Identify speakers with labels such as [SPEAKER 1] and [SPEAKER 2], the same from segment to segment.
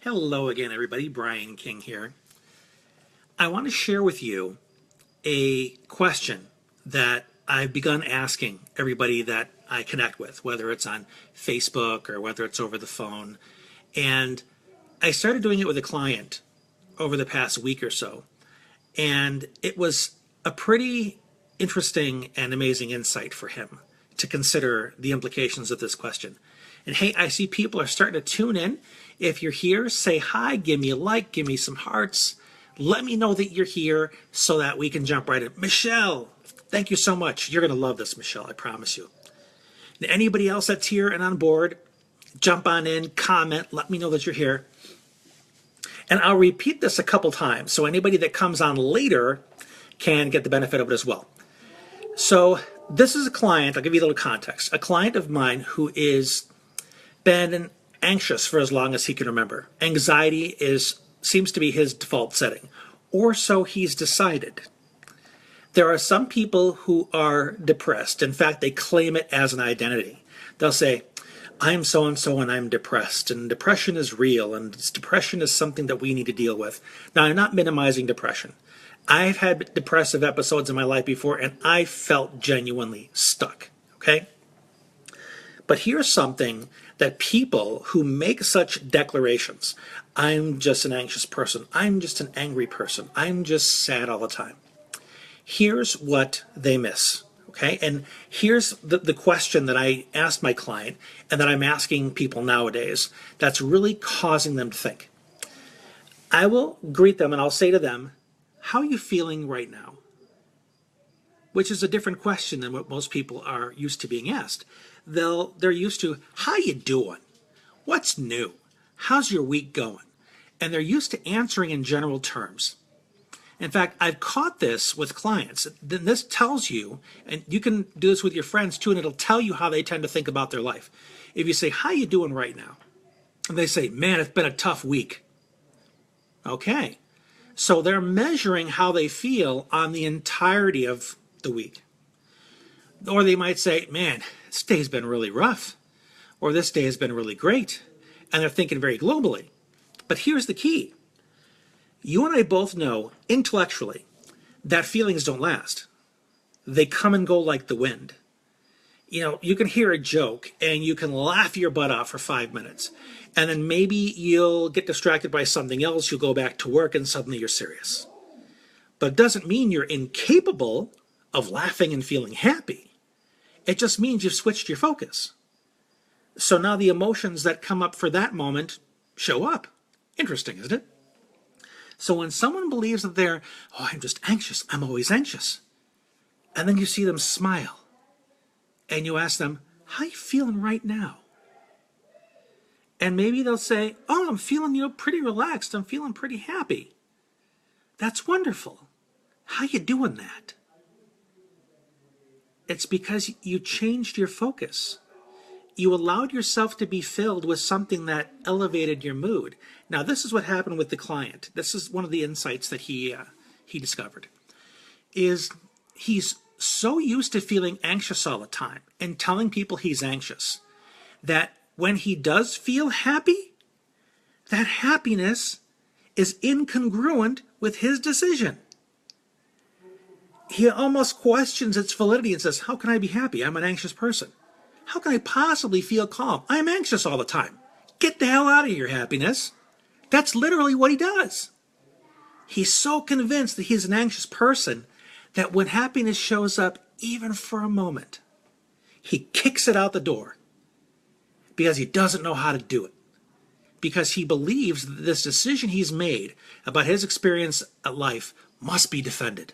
[SPEAKER 1] Hello again, everybody. Brian King here. I want to share with you a question that I've begun asking everybody that I connect with, whether it's on Facebook or whether it's over the phone. And I started doing it with a client over the past week or so. And it was a pretty interesting and amazing insight for him to consider the implications of this question. And hey, I see people are starting to tune in. If you're here, say hi, give me a like, give me some hearts. Let me know that you're here so that we can jump right in. Michelle, thank you so much. You're going to love this, Michelle, I promise you. And anybody else that's here and on board, jump on in, comment, let me know that you're here. And I'll repeat this a couple times so anybody that comes on later can get the benefit of it as well. So this is a client, I'll give you a little context, a client of mine who is been anxious for as long as he can remember. Anxiety seems to be his default setting, or so he's decided. There are some people who are depressed. In fact, they claim it as an identity. They'll say, I'm so-and-so and I'm depressed, and depression is real, and depression is something that we need to deal with. Now, I'm not minimizing depression. I've had depressive episodes in my life before, and I felt genuinely stuck, okay? But here's something that people who make such declarations, I'm just an anxious person, I'm just an angry person, I'm just sad all the time. Here's what they miss, okay? And here's the question that I asked my client and that I'm asking people nowadays that's really causing them to think. I will greet them and I'll say to them, how are you feeling right now? Which is a different question than what most people are used to being asked. They're used to, how you doing? What's new? How's your week going? And they're used to answering in general terms. In fact, I've caught this with clients. Then this tells you, and you can do this with your friends too, and it'll tell you how they tend to think about their life. If you say, how you doing right now? And they say, man, it's been a tough week. Okay. So they're measuring how they feel on the entirety of the week. Or they might say, man, this day's been really rough. Or this day has been really great. And they're thinking very globally. But here's the key. You and I both know intellectually that feelings don't last. They come and go like the wind. You know, you can hear a joke and you can laugh your butt off for 5 minutes. And then maybe you'll get distracted by something else. You'll go back to work and suddenly you're serious. But it doesn't mean you're incapable of laughing and feeling happy. It just means you've switched your focus. So now the emotions that come up for that moment show up. Interesting, isn't it? So when someone believes that they're, oh, I'm just anxious, I'm always anxious, and then you see them smile, and you ask them, how are you feeling right now? And maybe they'll say, oh, I'm feeling, pretty relaxed, I'm feeling pretty happy. That's wonderful. How you doing that? It's because you changed your focus. You allowed yourself to be filled with something that elevated your mood. Now, this is what happened with the client. This is one of the insights that he discovered. Is he's so used to feeling anxious all the time and telling people he's anxious that when he does feel happy, that happiness is incongruent with his decision. He almost questions its validity and says, how can I be happy? I'm an anxious person. How can I possibly feel calm? I'm anxious all the time. Get the hell out of here, happiness. That's literally what he does. He's so convinced that he's an anxious person that when happiness shows up, even for a moment, he kicks it out the door because he doesn't know how to do it. Because he believes that this decision he's made about his experience at life must be defended.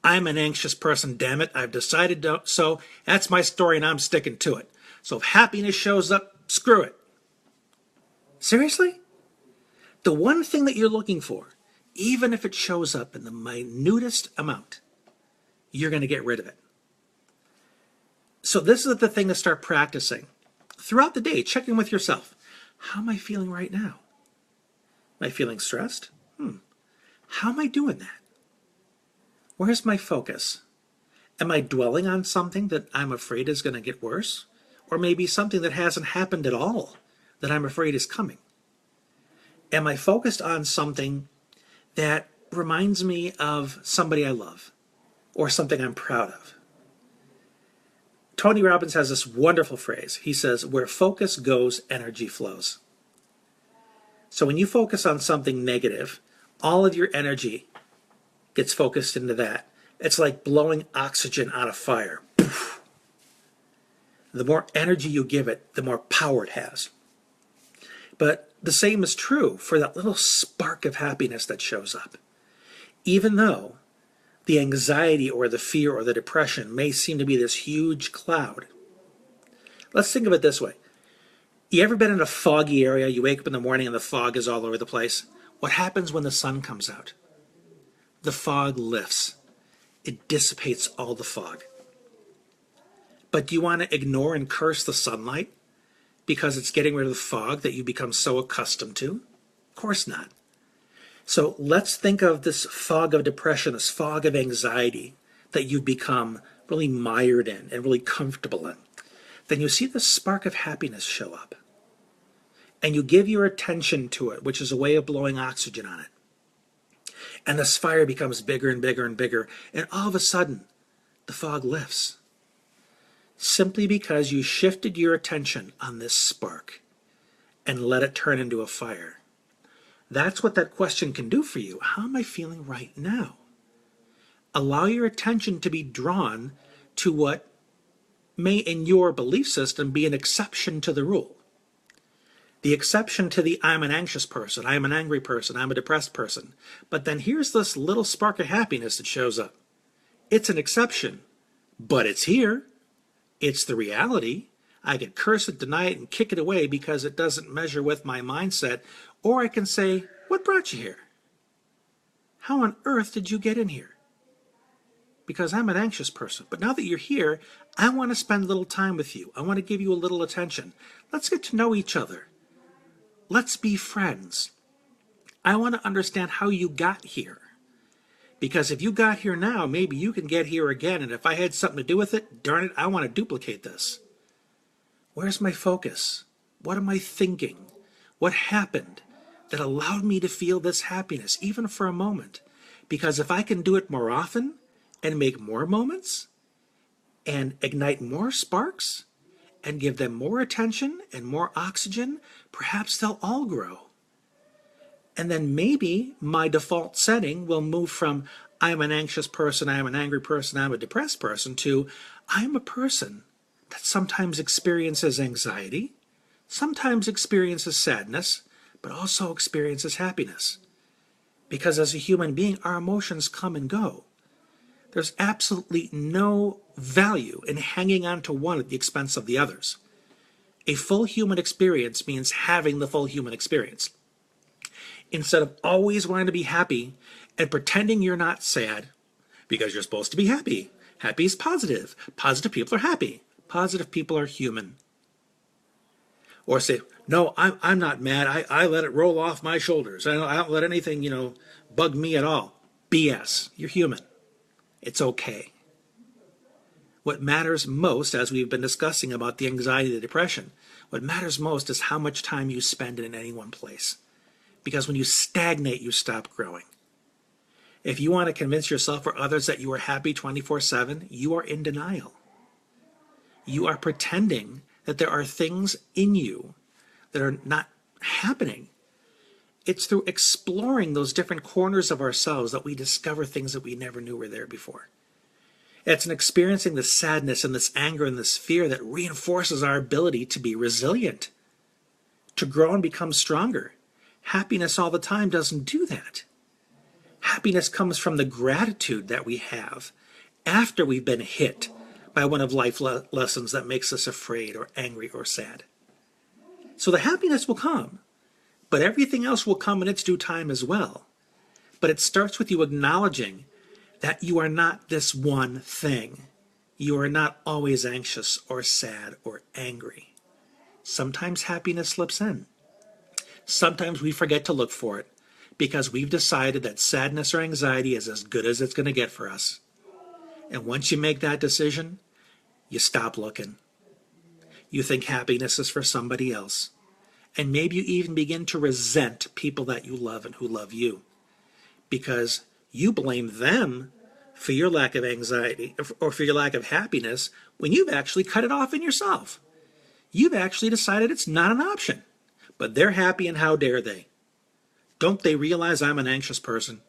[SPEAKER 1] I'm an anxious person, damn it. I've decided so. That's my story and I'm sticking to it. So if happiness shows up, screw it. Seriously? The one thing that you're looking for, even if it shows up in the minutest amount, you're going to get rid of it. So this is the thing to start practicing. Throughout the day, check in with yourself. How am I feeling right now? Am I feeling stressed? How am I doing that? Where's my focus? Am I dwelling on something that I'm afraid is going to get worse? Or maybe something that hasn't happened at all that I'm afraid is coming? Am I focused on something that reminds me of somebody I love or something I'm proud of? Tony Robbins has this wonderful phrase. He says, where focus goes, energy flows. So when you focus on something negative, all of your energy gets focused into that. It's like blowing oxygen on a fire. Poof. The more energy you give it, the more power it has. But the same is true for that little spark of happiness that shows up. Even though the anxiety or the fear or the depression may seem to be this huge cloud. Let's think of it this way. You ever been in a foggy area? You wake up in the morning and the fog is all over the place. What happens when the sun comes out? The fog lifts. It dissipates all the fog. But do you want to ignore and curse the sunlight because it's getting rid of the fog that you become so accustomed to? Of course not. So let's think of this fog of depression, this fog of anxiety that you've become really mired in and really comfortable in. Then you see the spark of happiness show up. And you give your attention to it, which is a way of blowing oxygen on it. And this fire becomes bigger and bigger and bigger. And all of a sudden, the fog lifts. Simply because you shifted your attention on this spark and let it turn into a fire. That's what that question can do for you. How am I feeling right now? Allow your attention to be drawn to what may, in your belief system, be an exception to the rule. The exception to the I'm an anxious person, I'm an angry person, I'm a depressed person. But then here's this little spark of happiness that shows up. It's an exception, but it's here. It's the reality. I can curse it, deny it, and kick it away because it doesn't measure with my mindset. Or I can say, what brought you here? How on earth did you get in here? Because I'm an anxious person. But now that you're here, I want to spend a little time with you. I want to give you a little attention. Let's get to know each other. Let's be friends. I want to understand how you got here. Because if you got here now, maybe you can get here again. And if I had something to do with it, darn it, I want to duplicate this. Where's my focus? What am I thinking? What happened that allowed me to feel this happiness, even for a moment? Because if I can do it more often and make more moments and ignite more sparks and give them more attention and more oxygen, perhaps they'll all grow. And then maybe my default setting will move from I'm an anxious person, I'm an angry person, I'm a depressed person to I'm a person that sometimes experiences anxiety, sometimes experiences sadness, but also experiences happiness. Because as a human being, our emotions come and go. There's absolutely no value in hanging on to one at the expense of the others. A full human experience means having the full human experience. Instead of always wanting to be happy and pretending you're not sad because you're supposed to be happy. Happy is positive. Positive people are happy. Positive people are human. Or say, no, I'm not mad. I let it roll off my shoulders. I don't let anything, bug me at all. BS. You're human. It's okay. What matters most, as we've been discussing about the anxiety and the depression, what matters most is how much time you spend in any one place. Because when you stagnate, you stop growing. If you want to convince yourself or others that you are happy 24/7, you are in denial. You are pretending that there are things in you that are not happening. It's through exploring those different corners of ourselves that we discover things that we never knew were there before. It's in experiencing this sadness and this anger and this fear that reinforces our ability to be resilient, to grow and become stronger. Happiness all the time doesn't do that. Happiness comes from the gratitude that we have after we've been hit by one of life's lessons that makes us afraid or angry or sad. So the happiness will come, but everything else will come in its due time as well. But it starts with you acknowledging that you are not this one thing. You are not always anxious or sad or angry. Sometimes happiness slips in. Sometimes we forget to look for it because we've decided that sadness or anxiety is as good as it's going to get for us. And once you make that decision, you stop looking. You think happiness is for somebody else. And maybe you even begin to resent people that you love and who love you because you blame them for your lack of anxiety or for your lack of happiness when you've actually cut it off in yourself. You've actually decided it's not an option, but they're happy and how dare they? Don't they realize I'm an anxious person?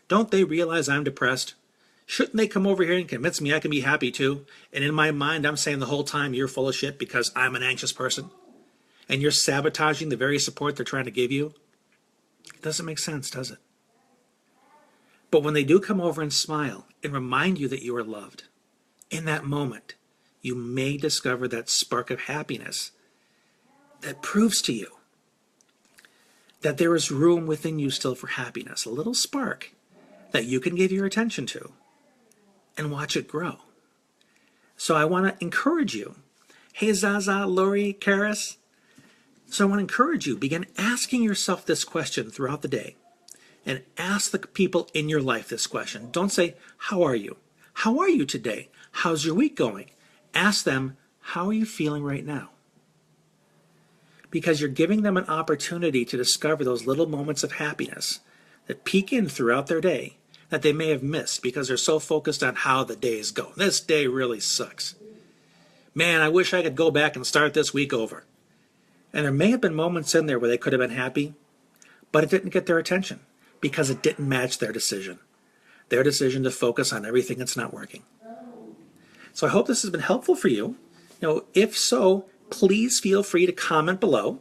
[SPEAKER 1] Don't they realize I'm depressed? Shouldn't they come over here and convince me I can be happy too? And in my mind, I'm saying the whole time you're full of shit because I'm an anxious person and you're sabotaging the very support they're trying to give you? It doesn't make sense, does it? But when they do come over and smile and remind you that you are loved, in that moment, you may discover that spark of happiness that proves to you that there is room within you still for happiness, a little spark that you can give your attention to and watch it grow. So I want to encourage you. Hey, Zaza, Lori, Karis. So I want to encourage you, begin asking yourself this question throughout the day and ask the people in your life this question. Don't say, how are you? How are you today? How's your week going? Ask them, how are you feeling right now? Because you're giving them an opportunity to discover those little moments of happiness that peek in throughout their day that they may have missed because they're so focused on how the days go. This day really sucks. Man, I wish I could go back and start this week over. And there may have been moments in there where they could have been happy, but it didn't get their attention because it didn't match their decision to focus on everything that's not working. So I hope this has been helpful for you. If so, please feel free to comment below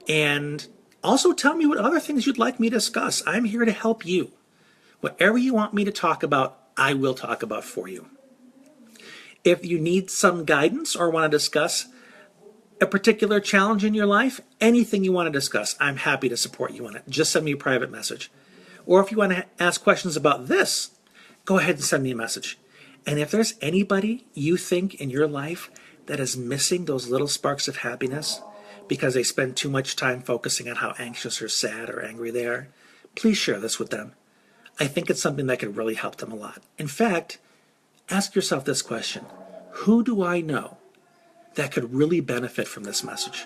[SPEAKER 1] and also tell me what other things you'd like me to discuss. I'm here to help you. Whatever you want me to talk about, I will talk about for you. If you need some guidance or want to discuss a particular challenge in your life, anything you want to discuss, I'm happy to support you on it. Just send me a private message. Or if you want to ask questions about this, go ahead and send me a message. And if there's anybody you think in your life that is missing those little sparks of happiness because they spend too much time focusing on how anxious or sad or angry they are, please share this with them. I think it's something that could really help them a lot. In fact, ask yourself this question. Who do I know that could really benefit from this message?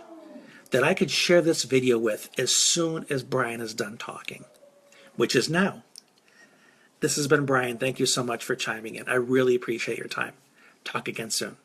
[SPEAKER 1] That I could share this video with as soon as Brian is done talking, which is now. This has been Brian. Thank you so much for chiming in. I really appreciate your time. Talk again soon.